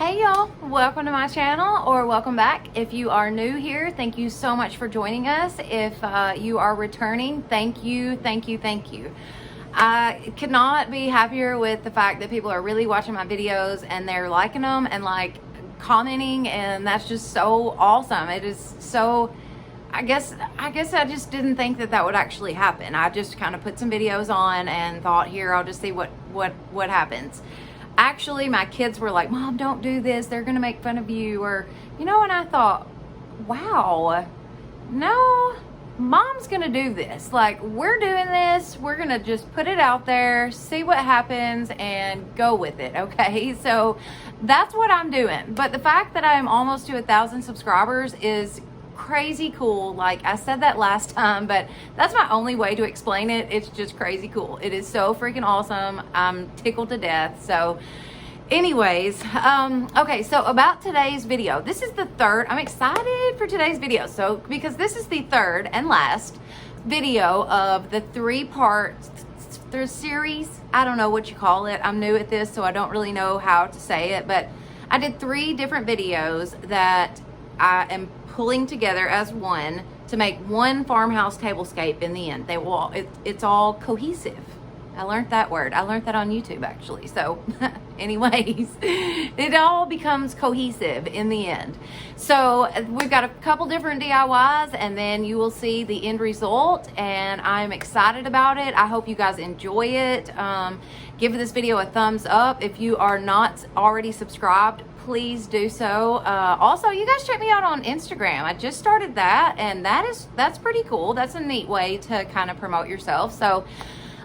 Hey y'all, welcome to my channel, or welcome back. If you are new here, thank you so much for joining us. If you are returning, thank you. I could not be happier with the fact that people are really watching my videos and they're liking them and like commenting, and that's just so awesome. It is so, I guess I just didn't think that would actually happen. I just kind of put some videos on and thought, here, I'll just see what happens. Actually, my kids were like, Mom, don't do this, they're gonna make fun of you, or and I thought, wow, no, Mom's gonna do this. Like, we're doing this, we're gonna just put it out there, see what happens, and go with it. Okay, so that's what I'm doing. But the fact that I'm almost to 1,000 subscribers is crazy cool. Like I said that last time, but that's my only way to explain it. It's just crazy cool. It is so freaking awesome. I'm tickled to death. So anyways, okay, so about today's video, this is the third. I'm excited for today's video, so because this is the third and last video of the three-part series. I don't know what you call it. I'm new at this, so I don't really know how to say it, but I did 3 different videos that I am pulling together as one to make one farmhouse tablescape in the end. They will, it's all cohesive. I learned that word. I learned that on YouTube actually. So anyways, it all becomes cohesive in the end. So we've got a couple different DIYs and then you will see the end result, and I'm excited about it. I hope you guys enjoy it. Give this video a thumbs up. If you are not already subscribed, please do so. Also, you guys check me out on Instagram. I just started that, and that's pretty cool. That's a neat way to kind of promote yourself. So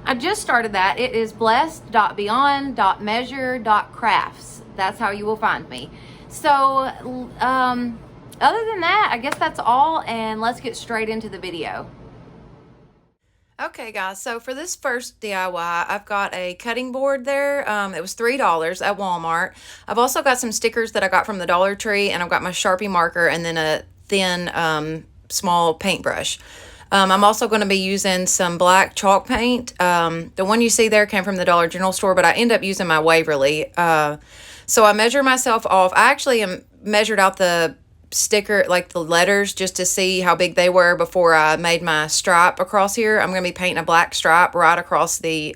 I just started that. It is blessed.beyond.measure.crafts. That's how you will find me. So other than that, I guess that's all, and let's get straight into the video. Okay guys, so for this first DIY, I've got a cutting board there. It was $3 at Walmart. I've also got some stickers that I got from the Dollar Tree, and I've got my Sharpie marker and then a thin small paintbrush. I'm also going to be using some black chalk paint. The one you see there came from the Dollar General store, but I end up using my Waverly. So I measure myself off. I actually measured out the sticker, like the letters, just to see how big they were before I made my stripe across here. I'm going to be painting a black stripe right across the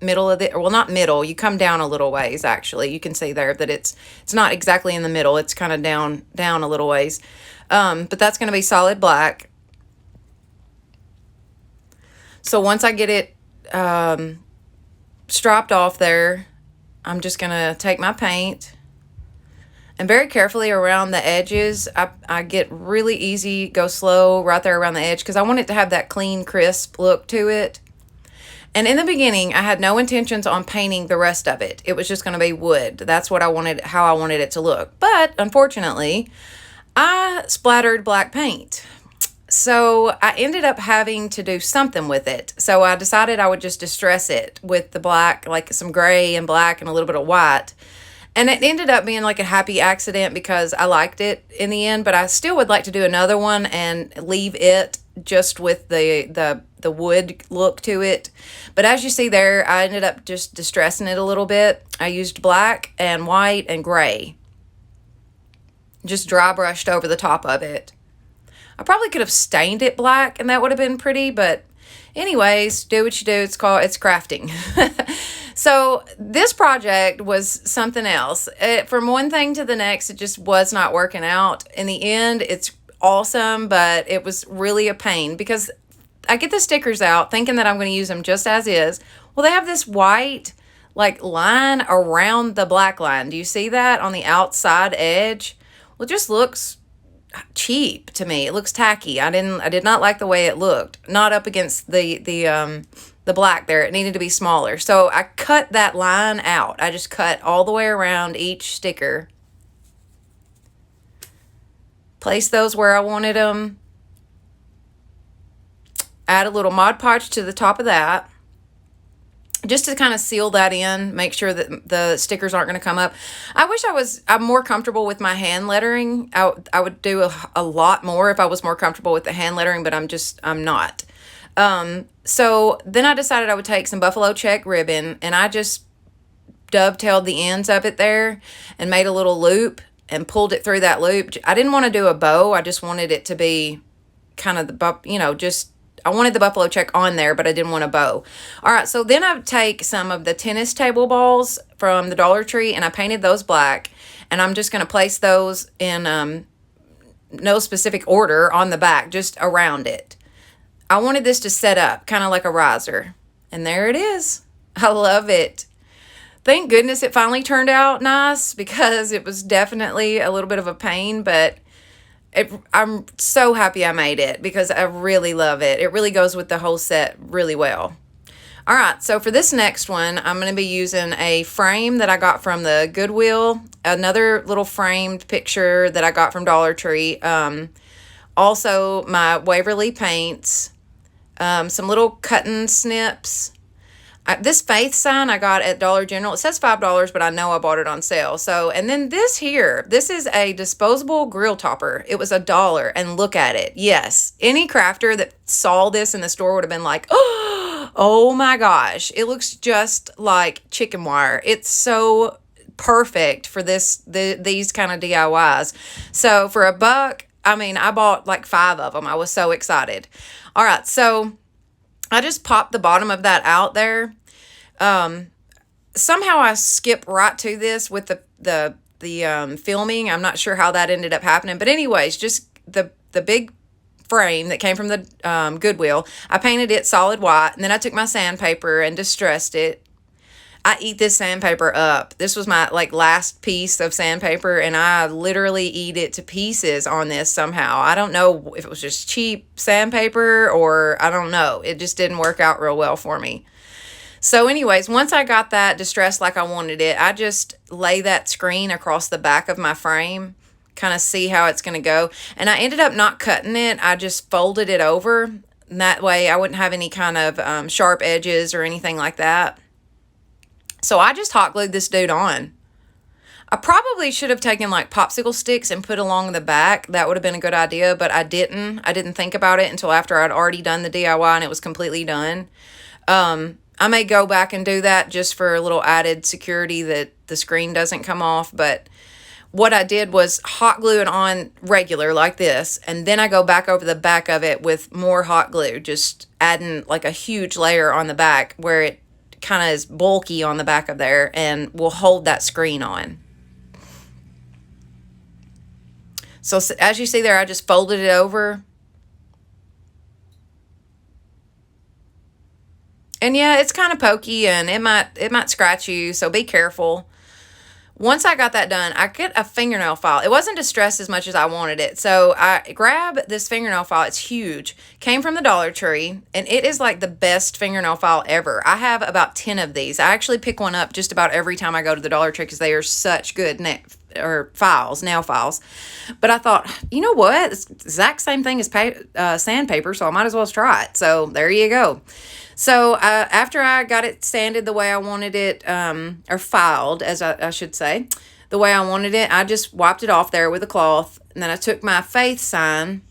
middle of the, well, not middle, you come down a little ways. Actually, you can see there that it's not exactly in the middle, it's kind of down a little ways, but that's going to be solid black. So once I get it striped off there, I'm just going to take my paint and very carefully around the edges. I get really easy, go slow right there around the edge because I want it to have that clean, crisp look to it. And in the beginning, I had no intentions on painting the rest of it. It was just going to be wood. That's what I wanted, how I wanted it to look. But unfortunately, I splattered black paint. So I ended up having to do something with it. So I decided I would just distress it with the black, like some gray and black and a little bit of white. And it ended up being like a happy accident because I liked it in the end, but I still would like to do another one and leave it just with the wood look to it. But as you see there, I ended up just distressing it a little bit. I used black and white and gray. Just dry brushed over the top of it. I probably could have stained it black and that would have been pretty, but anyways, do what you do. It's crafting. So this project was something else. From one thing to the next, it just was not working out. In the end, it's awesome, but it was really a pain because I get the stickers out thinking that I'm going to use them just as is. Well, they have this white like line around the black line. Do you see that on the outside edge? Well, it just looks cheap to me. It looks tacky. I did not like the way it looked. Not up against the black there. It needed to be smaller. So I cut that line out. I just cut all the way around each sticker. Place those where I wanted them. Add a little Mod Podge to the top of that, just to kind of seal that in, make sure that the stickers aren't going to come up. I wish I'm more comfortable with my hand lettering. I would do a lot more if I was more comfortable with the hand lettering, but I'm not. So then I decided I would take some buffalo check ribbon, and I just dovetailed the ends of it there and made a little loop and pulled it through that loop. I didn't want to do a bow. I just wanted it to be kind of the, I wanted the buffalo check on there, but I didn't want a bow. All right, so then I take some of the tennis table balls from the Dollar Tree, and I painted those black, and I'm just going to place those in no specific order on the back, just around it. I wanted this to set up kind of like a riser, and there it is. I love it. Thank goodness it finally turned out nice, because it was definitely a little bit of a pain, but I'm so happy I made it because I really love it. It really goes with the whole set really well. All right, so for this next one, I'm going to be using a frame that I got from the Goodwill, another little framed picture that I got from Dollar Tree, also my Waverly paints, some little cutting snips. This faith sign I got at Dollar General. It says $5, but I know I bought it on sale. So, and then this here, this is a disposable grill topper. It was $1, and look at it. Yes, any crafter that saw this in the store would have been like, oh my gosh, it looks just like chicken wire. It's so perfect for these kind of DIYs. So for $1, I mean, I bought like 5 of them. I was so excited. All right, so I just popped the bottom of that out there. Somehow I skip right to this with the filming. I'm not sure how that ended up happening, but anyways, just the big frame that came from the Goodwill. I painted it solid white, and then I took my sandpaper and distressed it. I eat this sandpaper up. This was my last piece of sandpaper, and I literally eat it to pieces on this somehow. I don't know if it was just cheap sandpaper or I don't know. It just didn't work out real well for me. So anyways, once I got that distressed like I wanted it, I just lay that screen across the back of my frame, kind of see how it's going to go. And I ended up not cutting it. I just folded it over. And that way I wouldn't have any kind of sharp edges or anything like that. So I just hot glued this dude on. I probably should have taken popsicle sticks and put along the back. That would have been a good idea, but I didn't. I didn't think about it until after I'd already done the DIY and it was completely done. I may go back and do that just for a little added security that the screen doesn't come off. But what I did was hot glue it on regular like this. And then I go back over the back of it with more hot glue, just adding a huge layer on the back where it kind of is bulky on the back of there and will hold that screen on. So as you see there, I just folded it over. And yeah, it's kind of pokey and it might scratch you, so be careful. Once I got that done, I get a fingernail file. It wasn't distressed as much as I wanted it. So I grab this fingernail file. It's huge. Came from the Dollar Tree, and it is the best fingernail file ever. I have about 10 of these. I actually pick one up just about every time I go to the Dollar Tree because they are such good nail files. But I thought, you know what? It's the exact same thing as sandpaper, so I might as well try it. So there you go. So after I got it sanded the way I wanted it, or filed, as I should say, the way I wanted it, I just wiped it off there with a cloth, and then I took my faith sign.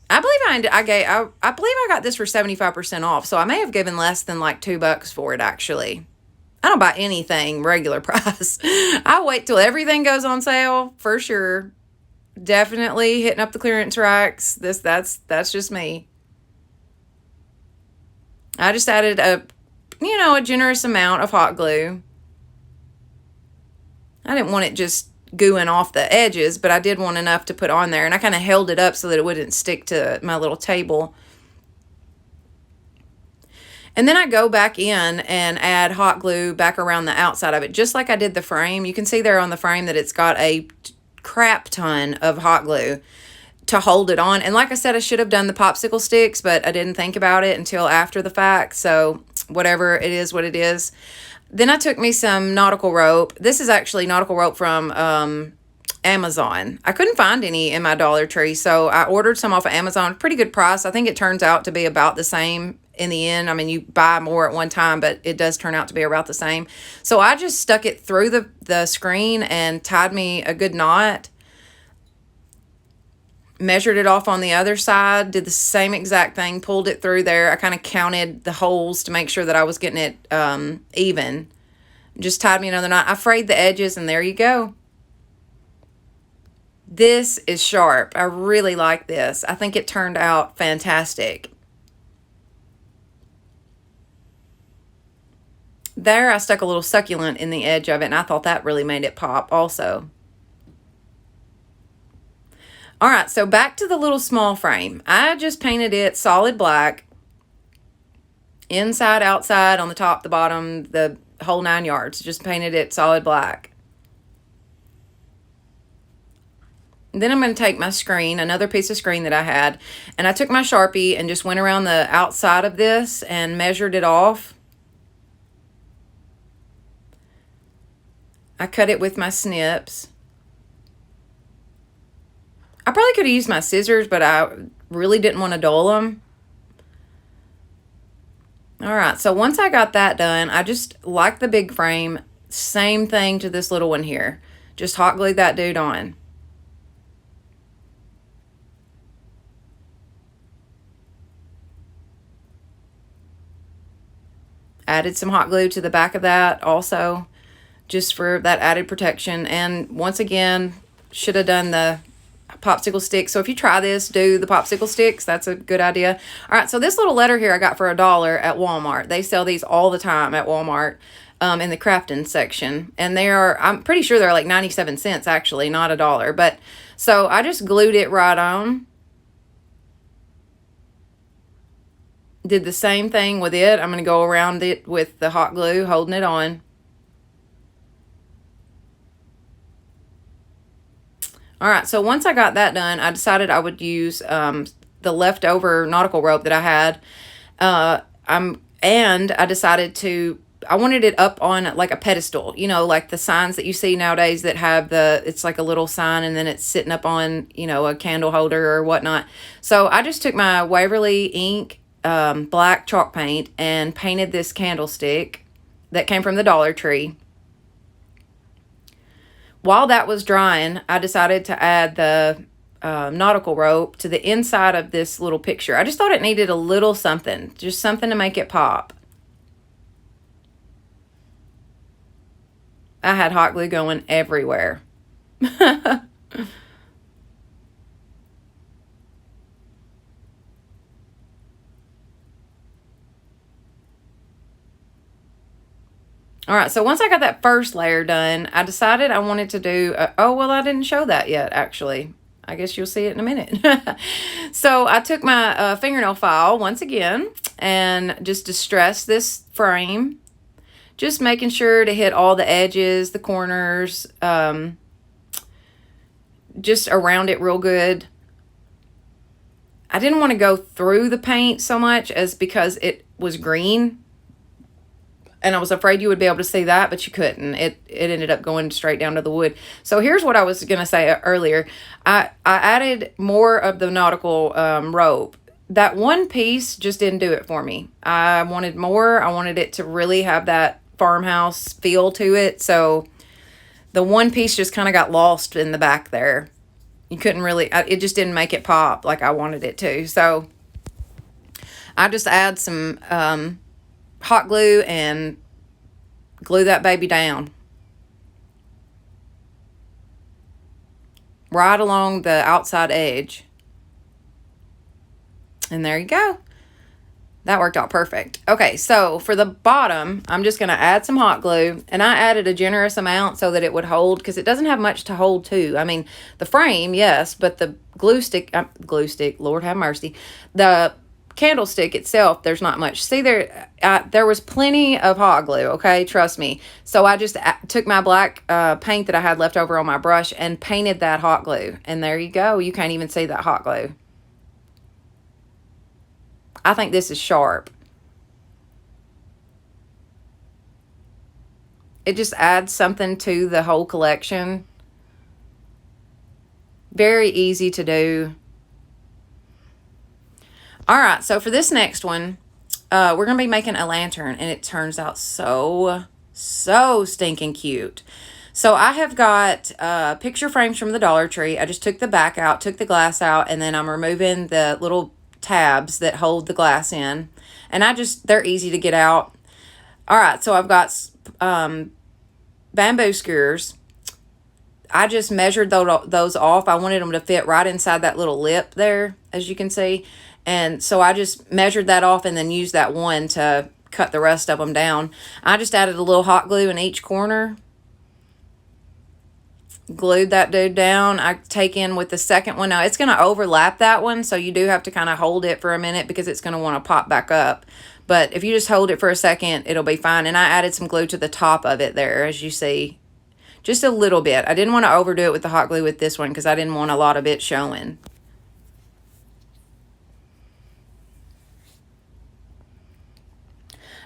I believe I believe I got this for 75% off, so I may have given less than $2 for it actually. I don't buy anything regular price. I wait till everything goes on sale for sure. Definitely hitting up the clearance racks. That's just me. I just added a generous amount of hot glue. I didn't want it just gooing off the edges, but I did want enough to put on there. And I kind of held it up so that it wouldn't stick to my little table. And then I go back in and add hot glue back around the outside of it, just like I did the frame. You can see there on the frame that it's got a crap ton of hot glue to hold it on. And like I said, I should have done the popsicle sticks, but I didn't think about it until after the fact. So whatever, it is what it is. Then I took me some nautical rope. This is actually nautical rope from Amazon. I couldn't find any in my Dollar Tree, so I ordered some off of Amazon. Pretty good price. I think it turns out to be about the same in the end. I mean, you buy more at one time, but it does turn out to be about the same. So I just stuck it through the screen and tied me a good knot. Measured it off on the other side, did the same exact thing, pulled it through there. I kind of counted the holes to make sure that I was getting it even Just tied me another knot. I frayed the edges, and there you go. This is sharp. I really like this. I think it turned out fantastic. There, I stuck a little succulent in the edge of it, and I thought that really made it pop also. All right, so back to the little small frame. I just painted it solid black. Inside, outside, on the top, the bottom, the whole 9 yards. Just painted it solid black. Then I'm going to take my screen, another piece of screen that I had, and I took my Sharpie and just went around the outside of this and measured it off. I cut it with my snips. I probably could have used my scissors, but I really didn't want to dull them. All right, so once I got that done, I just like the big frame. Same thing to this little one here. Just hot glued that dude on. Added some hot glue to the back of that also, just for that added protection. And once again, should have done the popsicle sticks. So if you try this, do the popsicle sticks. That's a good idea. All right, so this little letter here I got for $1 at Walmart. They sell these all the time at Walmart in the crafting section. And they are, I'm pretty sure they're like 97 cents actually, not $1. But so I just glued it right on. Did the same thing with it. I'm going to go around it with the hot glue, holding it on. All right, so once I got that done, I decided I would use the leftover nautical rope that I had. And I decided I wanted it up on like a pedestal, you know, like the signs that you see nowadays that have it's like a little sign and then it's sitting up on, you know, a candle holder or whatnot. So I just took my Waverly ink, black chalk paint, and painted this candlestick that came from the Dollar Tree. While that was drying, I decided to add the nautical rope to the inside of this little picture. I just thought it needed a little something, just something to make it pop. I had hot glue going everywhere. All right, so once I got that first layer done, I decided I wanted to do, oh, well, I didn't show that yet, actually. I guess you'll see it in a minute. So I took my fingernail file once again and just distressed this frame, just making sure to hit all the edges, the corners, just around it real good. I didn't want to go through the paint so much as because it was green. And I was afraid you would be able to see that, but you couldn't. It ended up going straight down to the wood. So here's what I was going to say earlier. I added more of the nautical rope. That one piece just didn't do it for me. I wanted more. I wanted it to really have that farmhouse feel to it. So the one piece just kind of got lost in the back there. You couldn't really, it just didn't make it pop like I wanted it to. So I just add some hot glue and glue that baby down right along the outside edge, and there you go. That worked out perfect. Okay, so for the bottom, I'm just going to add some hot glue, and I added a generous amount so that it would hold, because it doesn't have much to hold too. I mean, the frame, yes, but the glue stick, Lord have mercy, the candlestick itself, there's not much. See, there was plenty of hot glue, okay, trust me. So I just took my black paint that I had left over on my brush and painted that hot glue, and there you go. You can't even see that hot glue. I think this is sharp. It just adds something to the whole collection. Very easy to do. All right, so for this next one, we're going to be making a lantern, and it turns out so stinking cute. So I have got picture frames from the Dollar Tree. I just took the back out, took the glass out, and then I'm removing the little tabs that hold the glass in. And they're easy to get out. All right, so I've got bamboo skewers. I just measured those off. I wanted them to fit right inside that little lip there, as you can see. And so I just measured that off and then used that one to cut the rest of them down. I just added a little hot glue in each corner. Glued that dude down. I take in with the second one. Now, it's going to overlap that one, so you do have to kind of hold it for a minute because it's going to want to pop back up. But if you just hold it for a second, it'll be fine. And I added some glue to the top of it there, as you see. Just a little bit. I didn't want to overdo it with the hot glue with this one because I didn't want a lot of it showing.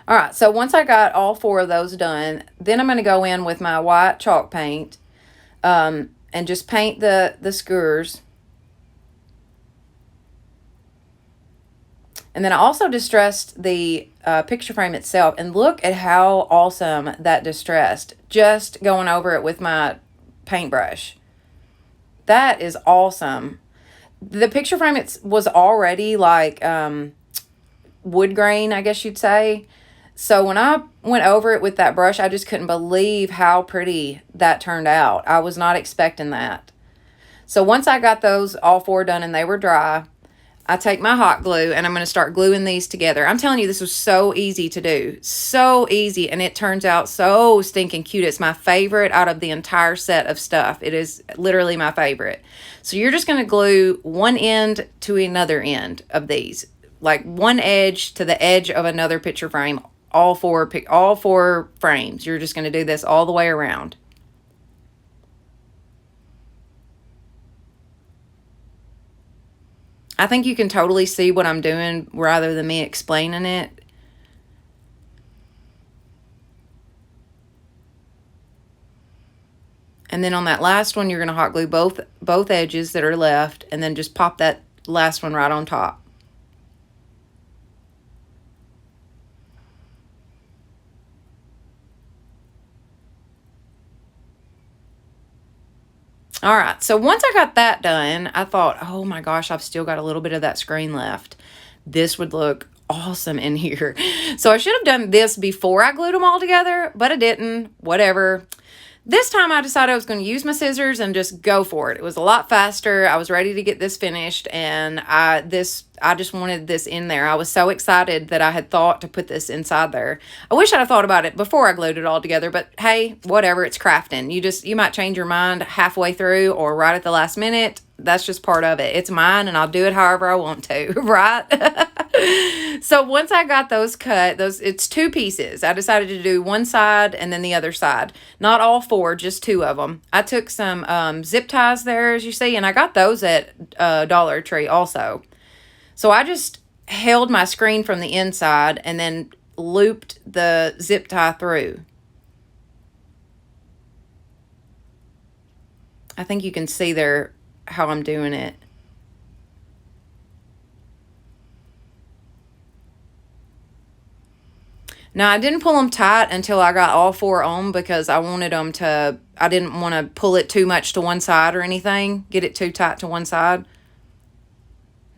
All right, so once I got all 4 of those done, then I'm going to go in with my white chalk paint and just paint the skewers. And then I also distressed the picture frame itself. And look at how awesome that distressed. Just going over it with my paintbrush. That is awesome. The picture frame was already like wood grain, I guess you'd say. So when I went over it with that brush, I just couldn't believe how pretty that turned out. I was not expecting that. So once I got those all 4 done and they were dry, I take my hot glue and I'm going to start gluing these together. I'm telling you, this was so easy to do. So easy. And it turns out so stinking cute. It's my favorite out of the entire set of stuff. It is literally my favorite. So you're just going to glue one end to another end of these. Like one edge to the edge of another picture frame. All four frames. You're just going to do this all the way around. I think you can totally see what I'm doing rather than me explaining it. And then on that last one, you're going to hot glue both edges that are left and then just pop that last one right on top. All right, so once I got that done, I thought, oh my gosh, I've still got a little bit of that screen left. This would look awesome in here. So I should have done this before I glued them all together, but I didn't. Whatever. This time I decided I was going to use my scissors and just go for it. It was a lot faster. I was ready to get this finished, and I just wanted this in there. I was so excited that I had thought to put this inside there. I wish I'd have thought about it before I glued it all together, but hey, whatever, it's crafting. You might change your mind halfway through or right at the last minute. That's just part of it. It's mine, and I'll do it however I want to, right? So once I got those cut, it's 2 pieces. I decided to do one side and then the other side. Not all 4, just 2 of them. I took some zip ties there, as you see, and I got those at Dollar Tree also. So I just held my screen from the inside and then looped the zip tie through. I think you can see there how I'm doing it. Now, I didn't pull them tight until I got all 4 on because I wanted them to, I didn't want to pull it too much to one side or anything, get it too tight to one side.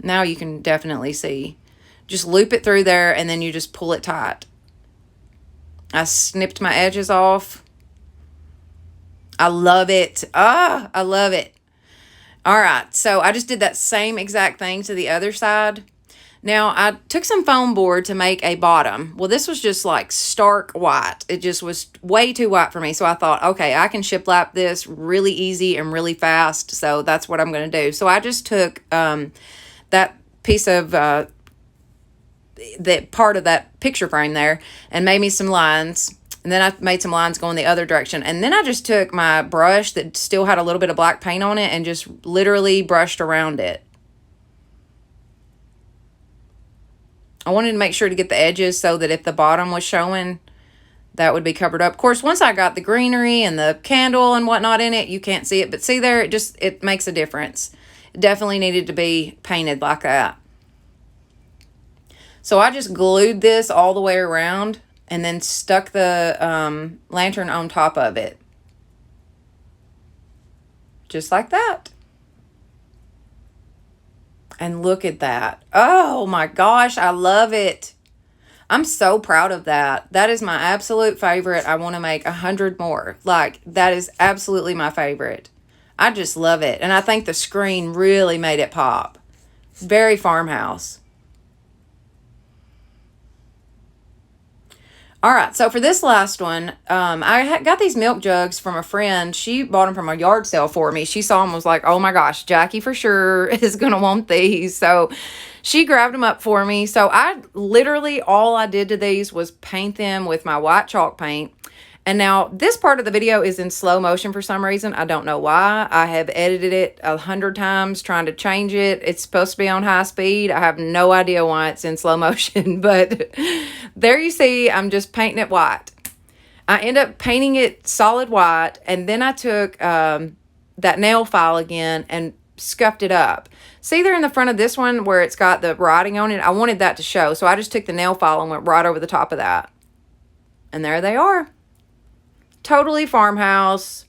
Now you can definitely see. Just loop it through there and then you just pull it tight. I snipped my edges off. I love it. Ah, I love it. All right, so I just did that same exact thing to the other side. Now, I took some foam board to make a bottom. Well, this was just like stark white. It just was way too white for me. So I thought, okay, I can shiplap this really easy and really fast. So that's what I'm going to do. So I just took that piece of, that part of that picture frame there and made me some lines. And then I made some lines going the other direction. And then I just took my brush that still had a little bit of black paint on it and just literally brushed around it. I wanted to make sure to get the edges so that if the bottom was showing, that would be covered up. Of course, once I got the greenery and the candle and whatnot in it, you can't see it. But see there, it makes a difference. It definitely needed to be painted like that. So I just glued this all the way around and then stuck the lantern on top of it. Just like that. And look at that. Oh my gosh, I love it. I'm so proud of that. That is my absolute favorite. I want to make 100 more. Like, that is absolutely my favorite. I just love it. And I think the screen really made it pop. Very farmhouse. All right, so for this last one, I got these milk jugs from a friend. She bought them from a yard sale for me. She saw them, was like, oh my gosh, Jackie for sure is going to want these. So she grabbed them up for me. So I literally, all I did to these was paint them with my white chalk paint. And now this part of the video is in slow motion for some reason. I don't know why. I have edited it 100 times trying to change it. It's supposed to be on high speed. I have no idea why it's in slow motion, but there you see, I'm just painting it white. I end up painting it solid white, and then I took that nail file again and scuffed it up. See there in the front of this one where it's got the writing on it? I wanted that to show, so I just took the nail file and went right over the top of that. And there they are. Totally farmhouse.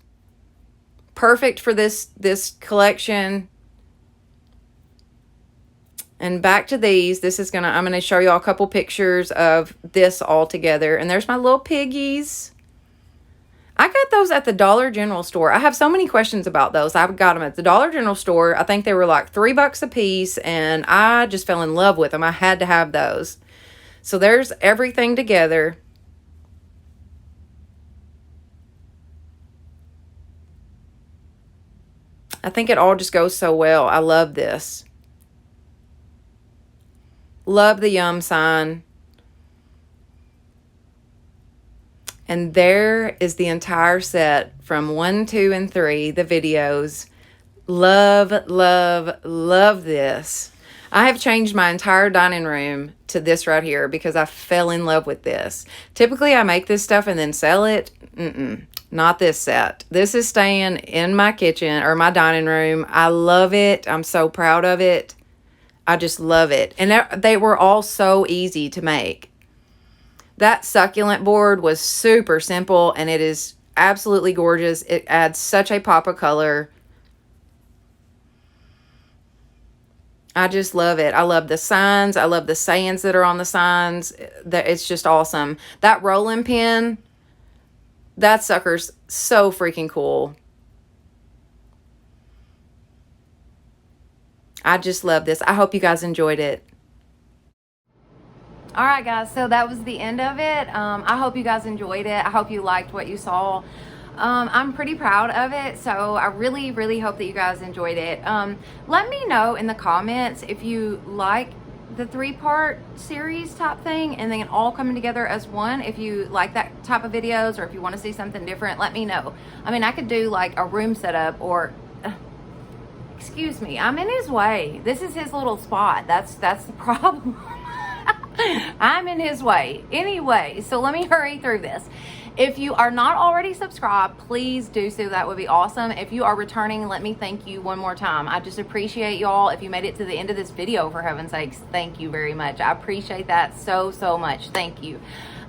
Perfect for this collection. And back to these. This is I'm gonna show y'all a couple pictures of this all together. And there's my little piggies. I got those at the Dollar General store. I have so many questions about those. I got them at the Dollar General store. I think they were like $3 a piece, and I just fell in love with them. I had to have those. So there's everything together. I think it all just goes so well. I love this. Love the yum sign. And there is the entire set from 1, 2, and 3, the videos. Love, love, love this. I have changed my entire dining room to this right here because I fell in love with this. Typically, I make this stuff and then sell it. Not this set. This is staying in my kitchen or my dining room. I love it. I'm so proud of it. I just love it. And they were all so easy to make. That succulent board was super simple, and it is absolutely gorgeous. It adds such a pop of color. I just love it. I love the signs. I love the sayings that are on the signs. It's just awesome. That rolling pin, that sucker's so freaking cool. I just love this. I hope you guys enjoyed it. All right, guys, so that was the end of it. I hope you guys enjoyed it. I hope you liked what you saw. I'm pretty proud of it, so I really, really hope that you guys enjoyed it. Let me know in the comments if you like the 3-part series type thing and then all coming together as one. If you like that type of videos, or if you want to see something different, let me know. I mean, I could do like a room setup, or excuse me, I'm in his way. This is his little spot. That's the problem. I'm in his way anyway, so let me hurry through this. If you are not already subscribed, please do so. That would be awesome. If you are returning, let me thank you one more time. I just appreciate y'all. If you made it to the end of this video, for heaven's sakes, thank you very much. I appreciate that so much. Thank you.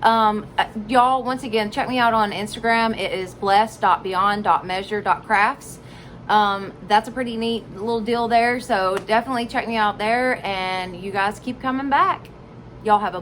Y'all, once again, check me out on Instagram. It is bless.beyond.measure.crafts. That's a pretty neat little deal there, so definitely check me out there, and you guys keep coming back. Y'all have a